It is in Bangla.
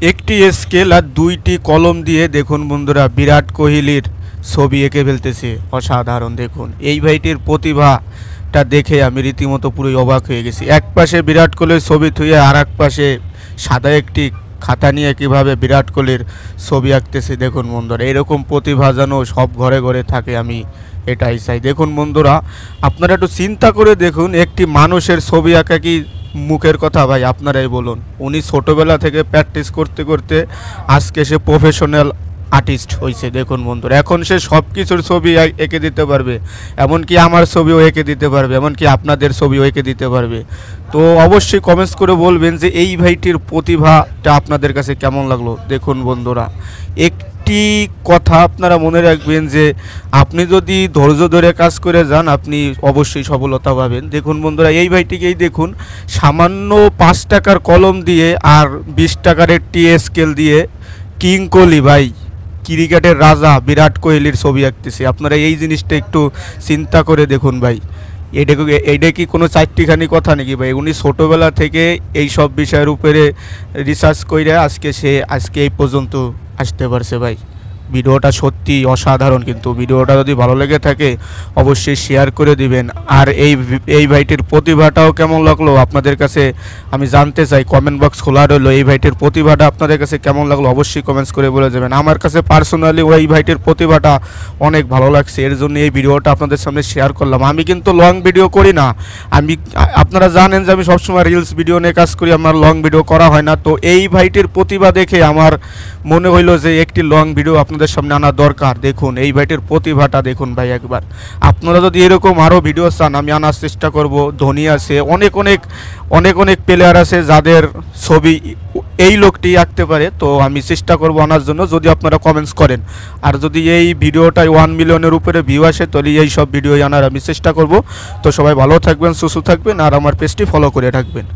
একটি স্কেল আর দুইটি কলম দিয়ে দেখুন বন্ধুরা বিরাট কোহলির ছবি এঁকে ফেলতেছে। অসাধারণ। দেখুন এই ভাইটির প্রতিভাটা দেখে আমি রীতিমতো পুরোই অবাক হয়ে গেছি। এক পাশে বিরাট কোহলির ছবি থুয়ে আর এক পাশে সাদা একটি খাতা নিয়ে কীভাবে বিরাট কোহলির ছবি আঁকতেছে। দেখুন বন্ধুরা এরকম প্রতিভা যেন সব ঘরে ঘরে থাকে, আমি এটাই চাই। দেখুন বন্ধুরা আপনারা একটু চিন্তা করে দেখুন, একটি মানুষের ছবি আঁকা কি মুখের কথা ভাই? আপনারাই বলুন। উনি ছোটোবেলা থেকে প্র্যাকটিস করতে করতে আজকে সে প্রফেশনাল আর্টিস্ট হয়েছে। দেখুন বন্ধুরা এখন সে সব কিছুর ছবি এঁকে দিতে পারবে, এমনকি আমার ছবিও এঁকে দিতে পারবে, এমনকি আপনাদের ছবিও এঁকে দিতে পারবে। তো অবশ্যই কমেন্টস করে বলবেন যে এই ভাইটির প্রতিভাটা আপনাদের কাছে কেমন লাগলো। দেখুন বন্ধুরা একটি কথা আপনারা মনে রাখবেন যে আপনি যদি ধৈর্য ধরে কাজ করে যান আপনি অবশ্যই সফলতা পাবেন। দেখুন বন্ধুরা এই ভাইটিকেই দেখুন, সামান্য 5 টাকার কলম দিয়ে আর 20 টাকার একটি স্কেল দিয়ে কিং কোহলি ভাই, ক্রিকেটের রাজা বিরাট কোহলির ছবি আঁকতেছে। আপনারা এই জিনিসটা একটু চিন্তা করে দেখুন ভাই। এটা কি কোনো চারটিখানি কথা নাকি ভাই? উনি ছোটোবেলা থেকে এই সব বিষয়ের উপরে রিসার্চ করে আজকে এই পর্যন্ত আসতে পারছে ভাই। ভিডিওটা সত্যি অসাধারণ, কিন্তু ভিডিওটা যদি ভালো লেগে থাকে অবশ্যই শেয়ার করে দিবেন। আর এই ভাইটির প্রতিভাটাও কেমন লাগলো আপনাদের কাছে আমি জানতে চাই। কমেন্ট বক্স খোলা রইলো, এই ভাইটির প্রতিভাটা আপনাদের কাছে কেমন লাগলো অবশ্যই কমেন্টস করে বলে যাবেন। আমার কাছে পার্সোনালি ওই ভাইটির প্রতিভাটা অনেক ভালো লাগছে, এর জন্য এই ভিডিওটা আপনাদের সামনে শেয়ার করলাম। আমি কিন্তু লং ভিডিও করি না, আপনারা জানেন যে আমি সবসময় রিলস ভিডিও নিয়ে কাজ করি, আমার লং ভিডিও করা হয় না। তো এই ভাইটির প্রতিভা দেখে আমার মনে হইলো যে একটি লং ভিডিও আপনাদের সামনে আনা দরকার। দেখুন এই ভাইটির প্রতিভাটা দেখুন ভাই একবার। আপনারা যদি এরকম আরও ভিডিও চান আমি আনার চেষ্টা করব। ধোনি আছে, অনেক প্লেয়ার আছে যাদের ছবি এই লোকটি আঁকতে পারে, তো আমি চেষ্টা করব আনার জন্য, যদি আপনারা কমেন্টস করেন। আর যদি এই ভিডিওটায় 1 মিলিয়নের উপরে ভিউ আসে তাহলে এই সব ভিডিও আনার আমি চেষ্টা করব। তো সবাই ভালো থাকবেন, সুস্থ থাকবেন, আর আমার পেজটি ফলো করে রাখবেন।